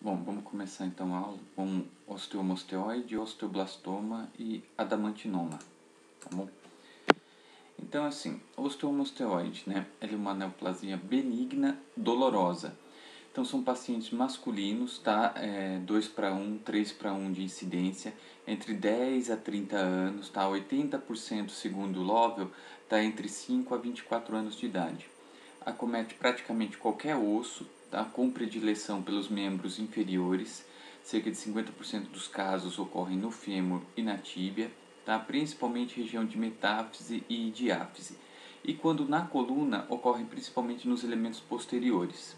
Bom, vamos começar então a aula com osteomosteoide, osteoblastoma e adamantinoma, tá bom? Então, assim, osteomosteoide, né? Ela é uma neoplasia benigna dolorosa. Então, são pacientes masculinos, tá? 2:1, 3:1 de incidência, entre 10 a 30 anos, tá? 80% segundo o Lovell, tá? Entre 5 a 24 anos de idade. Acomete praticamente qualquer osso, tá? Com predileção pelos membros inferiores. Cerca de 50% dos casos ocorrem no fêmur e na tíbia, tá? Principalmente região de metáfise e diáfise. E quando na coluna, ocorre principalmente nos elementos posteriores.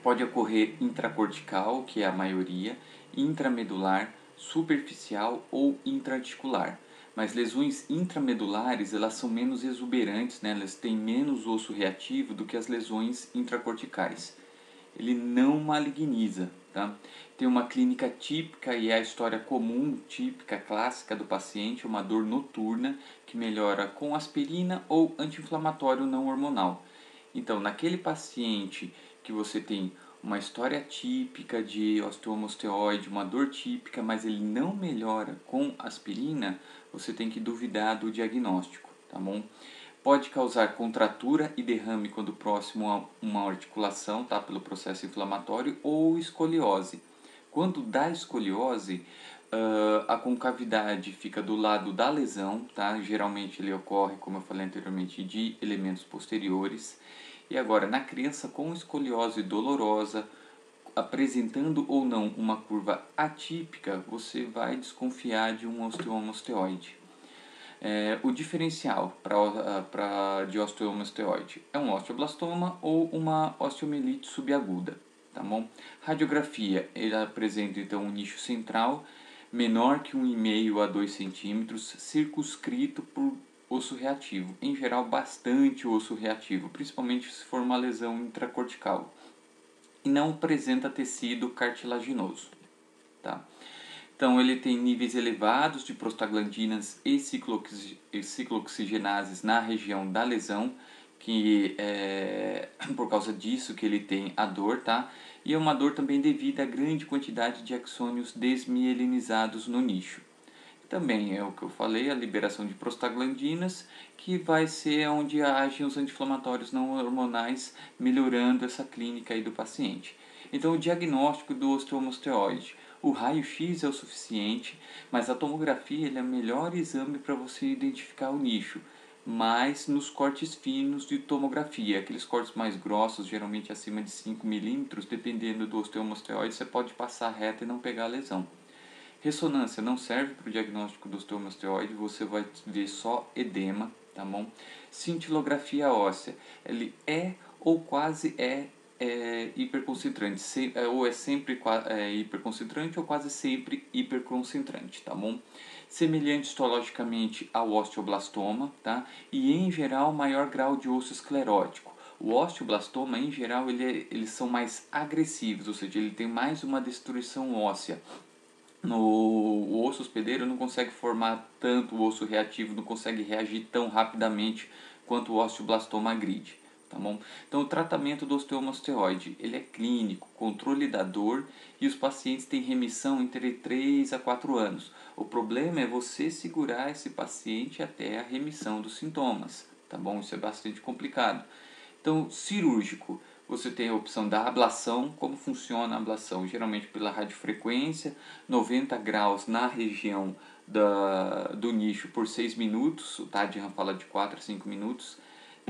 Pode ocorrer intracortical, que é a maioria, intramedular, superficial ou intraarticular. Mas lesões intramedulares, elas são menos exuberantes, né? Elas têm menos osso reativo do que as lesões intracorticais. Ele não maligniza, tá? Tem uma clínica típica e é a história comum, típica, clássica do paciente, uma dor noturna que melhora com aspirina ou anti-inflamatório não hormonal. Então, naquele paciente que você tem uma história típica de osteomosteoide, uma dor típica, mas ele não melhora com aspirina, você tem que duvidar do diagnóstico, tá bom? Pode causar contratura e derrame quando próximo a uma articulação, tá? Pelo processo inflamatório, ou escoliose. Quando dá escoliose, a concavidade fica do lado da lesão, tá? Geralmente ele ocorre, como eu falei anteriormente, de elementos posteriores. E agora, na criança com escoliose dolorosa, apresentando ou não uma curva atípica, você vai desconfiar de um osteomosteoide. O diferencial de osteomosteoide é um osteoblastoma ou uma osteomielite subaguda, tá bom? Radiografia, ele apresenta então um nicho central menor que 1,5 a 2 centímetros, circunscrito por osso reativo, em geral bastante osso reativo, principalmente se for uma lesão intracortical, e não apresenta tecido cartilaginoso, tá? Então, ele tem níveis elevados de prostaglandinas e ciclooxigenases na região da lesão, que é por causa disso que ele tem a dor, tá? E é uma dor também devida à grande quantidade de axônios desmielinizados no nicho. Também é o que eu falei, a liberação de prostaglandinas, que vai ser onde agem os anti-inflamatórios não hormonais, melhorando essa clínica aí do paciente. Então, o diagnóstico do osteomosteoide. O raio-x é o suficiente, mas a tomografia é o melhor exame para você identificar o nicho, mas nos cortes finos de tomografia, aqueles cortes mais grossos, geralmente acima de 5 milímetros, dependendo do osteomosteoide, você pode passar reto e não pegar a lesão. Ressonância não serve para o diagnóstico do osteomosteoide, você vai ver só edema, tá bom? Cintilografia óssea, ele é ou quase hiperconcentrante, ou é sempre hiperconcentrante ou quase sempre hiperconcentrante, tá bom? Semelhante histologicamente ao osteoblastoma, tá? E em geral maior grau de osso esclerótico. O osteoblastoma, em geral, eles são mais agressivos, ou seja, ele tem mais uma destruição óssea. O osso hospedeiro não consegue formar tanto o osso reativo, não consegue reagir tão rapidamente quanto o osteoblastoma agride, tá bom? Então, o tratamento do osteomosteoide, ele é clínico, controle da dor, e os pacientes têm remissão entre 3 a 4 anos. O problema é você segurar esse paciente até a remissão dos sintomas, tá bom? Isso é bastante complicado. Então, cirúrgico, você tem a opção da ablação. Como funciona a ablação? Geralmente pela radiofrequência, 90 graus na região do nicho por 6 minutos, o Tadjan fala de 4 a 5 minutos,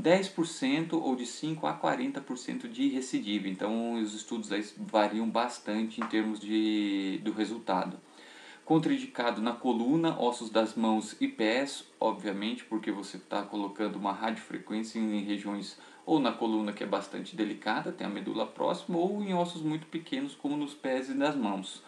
10% ou de 5 a 40% de recidiva. Então, os estudos aí variam bastante em termos do resultado. Contraindicado na coluna, ossos das mãos e pés, obviamente, porque você está colocando uma radiofrequência em regiões ou na coluna, que é bastante delicada, tem a medula próxima, ou em ossos muito pequenos, como nos pés e nas mãos.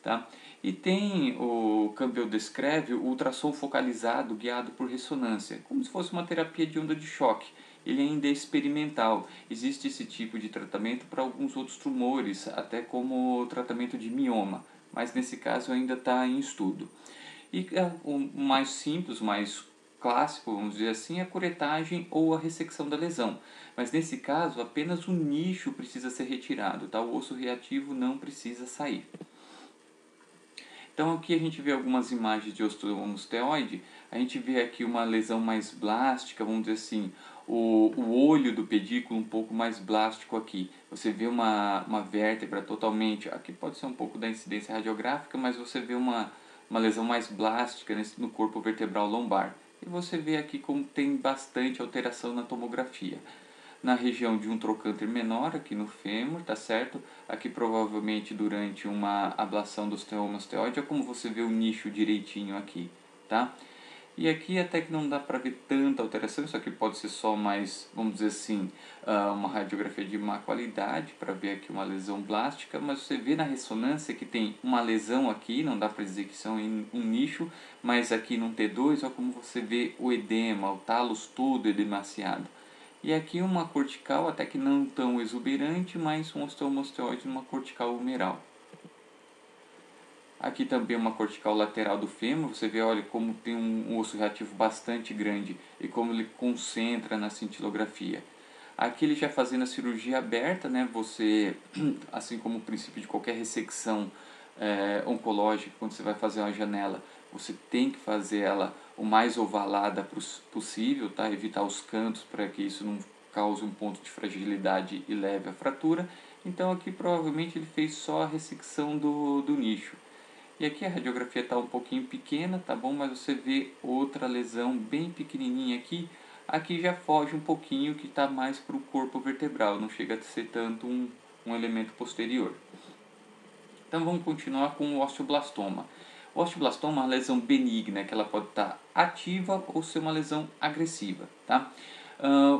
Tá? E tem, o Campbell descreve, o ultrassom focalizado guiado por ressonância, como se fosse uma terapia de onda de choque. Ele ainda é experimental. Existe esse tipo de tratamento para alguns outros tumores, até como tratamento de mioma, mas nesse caso ainda está em estudo. E o mais simples, mais clássico, vamos dizer assim, é a curetagem ou a ressecção da lesão. Mas nesse caso, apenas o nicho precisa ser retirado, tá? O osso reativo não precisa sair. Então aqui a gente vê algumas imagens de osteomosteoide, a gente vê aqui uma lesão mais blástica, vamos dizer assim, o olho do pedículo um pouco mais blástico aqui. Você vê uma vértebra totalmente, aqui pode ser um pouco da incidência radiográfica, mas você vê uma lesão mais blástica no corpo vertebral lombar. E você vê aqui como tem bastante alteração na tomografia. Na região de um trocânter menor, aqui no fêmur, tá certo? Aqui provavelmente durante uma ablação do osteomosteoide, é como você vê o nicho direitinho aqui, tá? E aqui até que não dá para ver tanta alteração, isso aqui pode ser só mais, vamos dizer assim, uma radiografia de má qualidade, para ver aqui uma lesão blástica, mas você vê na ressonância que tem uma lesão aqui, não dá para dizer que são em um nicho, mas aqui no T2, olha como você vê o edema, o talos todo edemaciado. E aqui uma cortical, até que não tão exuberante, mas um osteomosteoide numa cortical humeral. Aqui também uma cortical lateral do fêmur, você vê, olha, como tem um osso reativo bastante grande e como ele concentra na cintilografia. Aqui ele já fazendo a cirurgia aberta, né, você, assim como o princípio de qualquer ressecção oncológica, quando você vai fazer uma janela, você tem que fazer ela o mais ovalada possível, tá? Evitar os cantos para que isso não cause um ponto de fragilidade e leve à fratura. Então aqui provavelmente ele fez só a ressecção do nicho. E aqui a radiografia está um pouquinho pequena, tá bom? Mas você vê outra lesão bem pequenininha aqui. Aqui já foge um pouquinho, que está mais para o corpo vertebral, não chega a ser tanto um elemento posterior. Então vamos continuar com o osteoblastoma. O osteoblastoma é uma lesão benigna, que ela pode estar ativa ou ser uma lesão agressiva, tá?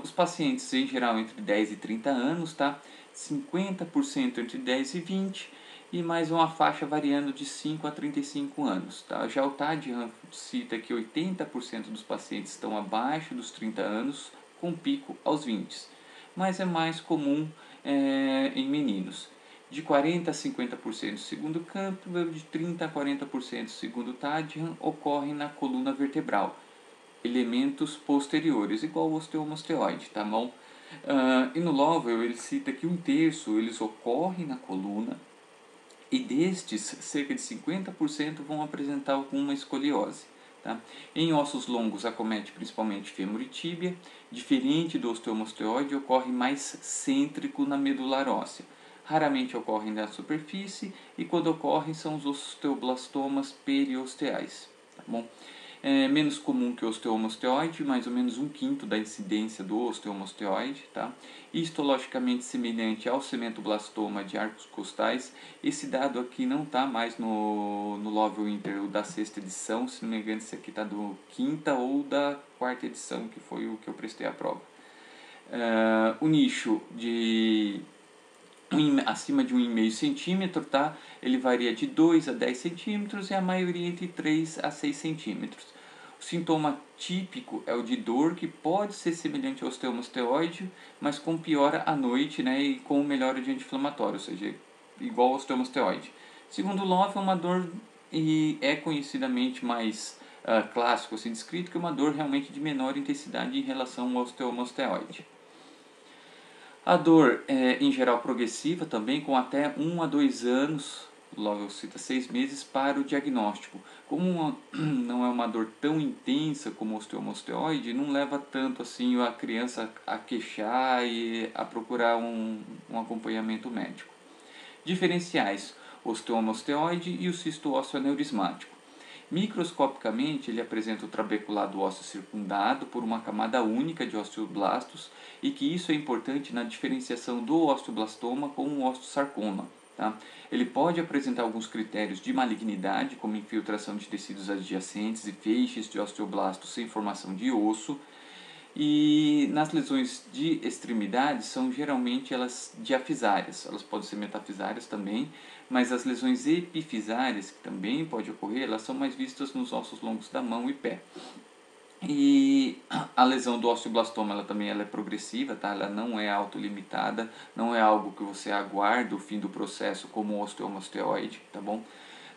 Os pacientes, em geral, entre 10 e 30 anos, tá? 50% entre 10 e 20 e mais uma faixa variando de 5 a 35 anos. Tá? Já o TAD cita que 80% dos pacientes estão abaixo dos 30 anos, com pico aos 20, mas é mais comum em meninos. De 40% a 50% segundo Campbell, de 30% a 40% segundo Tadjan, ocorrem na coluna vertebral, elementos posteriores, igual o osteomosteoide, tá bom? E no Lovell ele cita que 1/3 eles ocorrem na coluna, e destes, cerca de 50% vão apresentar alguma escoliose. Tá? Em ossos longos acomete principalmente fêmur e tíbia, diferente do osteomosteoide, ocorre mais cêntrico na medular óssea. Raramente ocorrem na superfície e quando ocorrem são os osteoblastomas periosteais. Tá bom? É menos comum que o osteomosteoide, mais ou menos 1/5 da incidência do osteomosteoide, tá? Histologicamente semelhante ao cementoblastoma de arcos costais. Esse dado aqui não está mais no Lovell Inter da 6ª edição, se não me engano esse aqui está do 5ª ou da 4ª edição, que foi o que eu prestei a prova. O nicho de acima de 1,5 centímetro, tá? Ele varia de 2 a 10 centímetros e a maioria entre 3 a 6 centímetros. O sintoma típico é o de dor, que pode ser semelhante ao osteomosteoide, mas com piora à noite, né? E com melhora de anti-inflamatório, ou seja, igual ao osteomosteoide. Segundo Love, é uma dor e é conhecidamente mais clássico, assim, descrito, que é uma dor realmente de menor intensidade em relação ao osteomosteoide. A dor é, em geral, progressiva também, com até 1 a 2 anos, logo cita 6 meses, para o diagnóstico. Como não é uma dor tão intensa como o osteomosteoide, não leva tanto assim a criança a queixar e a procurar um acompanhamento médico. Diferenciais: osteomosteoide e o cisto ósseo aneurismático. Microscopicamente, ele apresenta o trabeculado ósseo circundado por uma camada única de osteoblastos e que isso é importante na diferenciação do osteoblastoma com o osteosarcoma. Tá? Ele pode apresentar alguns critérios de malignidade, como infiltração de tecidos adjacentes e feixes de osteoblastos sem formação de osso. E nas lesões de extremidades são geralmente elas diafisárias, elas podem ser metafisárias também, mas as lesões epifisárias, que também pode ocorrer, elas são mais vistas nos ossos longos da mão e pé. E a lesão do osteoblastoma ela é progressiva, tá? Ela não é autolimitada, não é algo que você aguarda o fim do processo como o osteomosteoide, tá bom?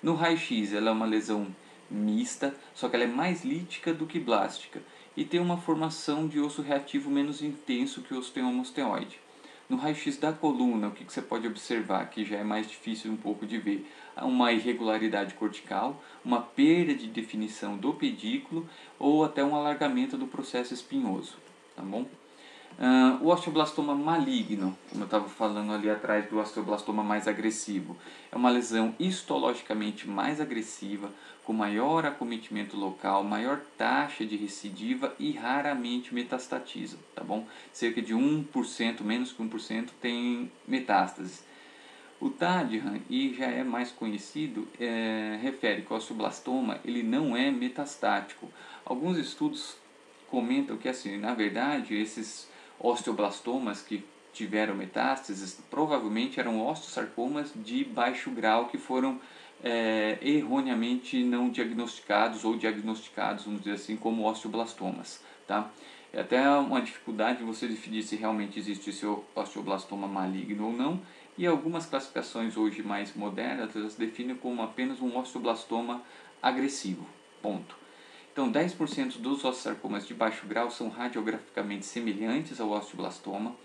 No raio-x ela é uma lesão mista, só que ela é mais lítica do que blástica e tem uma formação de osso reativo menos intenso que o osteomosteoide. No raio-x da coluna, o que você pode observar, que já é mais difícil um pouco de ver? Uma irregularidade cortical, uma perda de definição do pedículo ou até um alargamento do processo espinhoso. Tá bom? O osteoblastoma maligno, como eu estava falando ali atrás do osteoblastoma mais agressivo, é uma lesão histologicamente mais agressiva, com maior acometimento local, maior taxa de recidiva e raramente metastatiza, tá bom? Cerca de 1%, menos que 1% tem metástases. O TADHAN, e já é mais conhecido, refere que o osteoblastoma ele não é metastático. Alguns estudos comentam que, assim, na verdade, esses osteoblastomas que tiveram metástases provavelmente eram osteosarcomas de baixo grau que foram erroneamente não diagnosticados ou diagnosticados, vamos dizer assim, como osteoblastomas, tá? É até uma dificuldade você definir se realmente existe esse osteoblastoma maligno ou não, e algumas classificações hoje mais modernas elas definem como apenas um osteoblastoma agressivo, ponto. Então, 10% dos osteosarcomas de baixo grau são radiograficamente semelhantes ao osteoblastoma.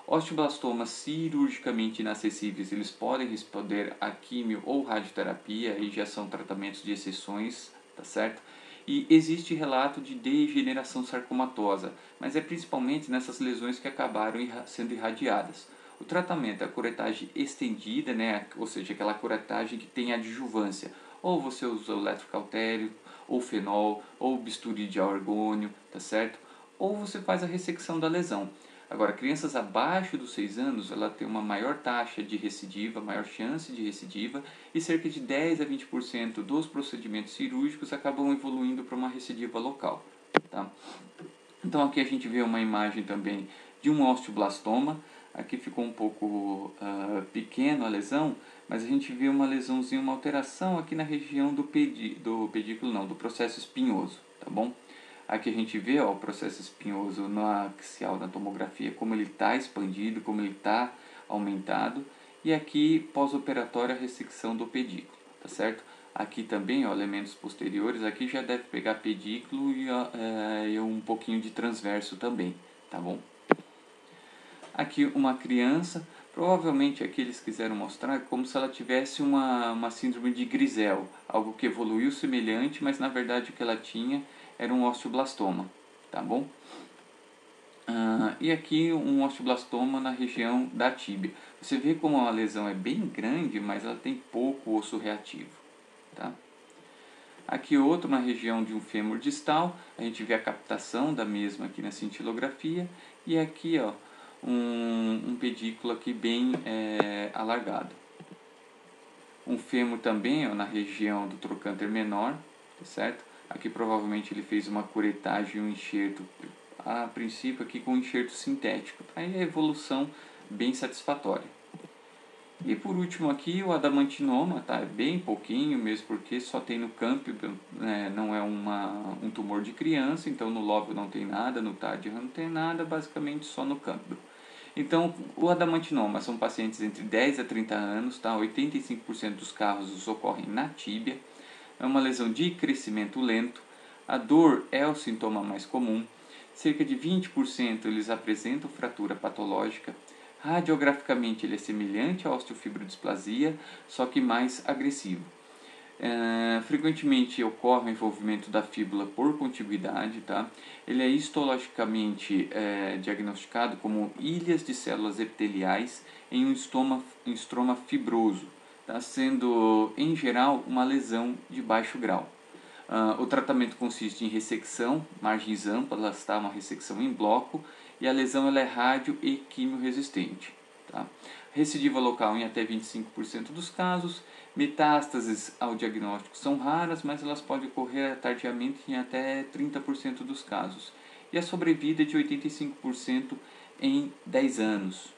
Osteoblastomas cirurgicamente inacessíveis, eles podem responder a quimio ou radioterapia, e já são tratamentos de exceções, tá certo? E existe relato de degeneração sarcomatosa, mas é principalmente nessas lesões que acabaram sendo irradiadas. O tratamento é a curetagem estendida, né? Ou seja, aquela curetagem que tem adjuvância. Ou você usa o letrocautério, ou fenol, ou bisturi de argônio, tá certo? Ou você faz a ressecção da lesão. Agora, crianças abaixo dos 6 anos, ela tem uma maior taxa de recidiva, maior chance de recidiva, e cerca de 10 a 20% dos procedimentos cirúrgicos acabam evoluindo para uma recidiva local. Tá? Então aqui a gente vê uma imagem também de um osteoblastoma. Aqui ficou um pouco pequeno a lesão, mas a gente vê uma lesãozinha, uma alteração aqui na região do pedículo, não, do processo espinhoso, tá bom? Aqui a gente vê o processo espinhoso na axial, na tomografia, como ele está expandido, como ele está aumentado. E aqui, pós-operatória, a ressecção do pedículo, tá certo? Aqui também, elementos posteriores, aqui já deve pegar pedículo e um pouquinho de transverso também, tá bom? Aqui uma criança, provavelmente aqui eles quiseram mostrar como se ela tivesse uma síndrome de Grisel, algo que evoluiu semelhante, mas na verdade o que ela tinha era um osteoblastoma, tá bom? E aqui um osteoblastoma na região da tíbia. Você vê como a lesão é bem grande, mas ela tem pouco osso reativo, tá? Aqui outro na região de um fêmur distal, a gente vê a captação da mesma aqui na cintilografia, e aqui ó, um pedículo aqui bem alargado. Um fêmur também ó, na região do trocânter menor, tá certo? Aqui provavelmente ele fez uma curetagem e um enxerto, a princípio aqui com um enxerto sintético. Aí a evolução bem satisfatória. E por último aqui o adamantinoma, tá? É bem pouquinho, mesmo porque só tem no câmpio, né? Não é um tumor de criança, então no lóbio não tem nada, no TADHAN não tem nada, basicamente só no câmpio. Então, o adamantinoma são pacientes entre 10 a 30 anos, tá? 85% dos casos ocorrem na tíbia. É uma lesão de crescimento lento. A dor é o sintoma mais comum. Cerca de 20% eles apresentam fratura patológica. Radiograficamente ele é semelhante à osteofibrodisplasia, só que mais agressivo. Frequentemente ocorre o envolvimento da fíbula por contiguidade, tá? Ele é histologicamente diagnosticado como ilhas de células epiteliais em um estroma fibroso, tá? Sendo em geral uma lesão de baixo grau. O tratamento consiste em ressecção, margens amplas, tá? Uma ressecção em bloco, e a lesão ela é rádio e quimio-resistente. Tá? Recidiva local em até 25% dos casos. Metástases ao diagnóstico são raras, mas elas podem ocorrer tardiamente em até 30% dos casos. E a sobrevida é de 85% em 10 anos.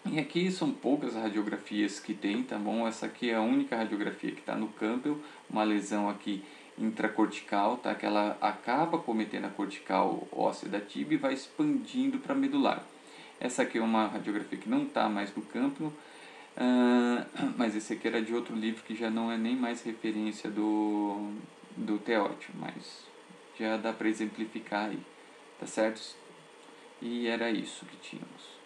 E aqui são poucas radiografias que tem, tá bom? Essa aqui é a única radiografia que está no Campbell, uma lesão aqui intracortical, tá? Que ela acaba cometendo a cortical óssea da tíbia e vai expandindo para a medular. Essa aqui é uma radiografia que não está mais no Campbell. Mas esse aqui era de outro livro que já não é nem mais referência do Teótio, mas já dá para exemplificar aí, tá certo? E era isso que tínhamos.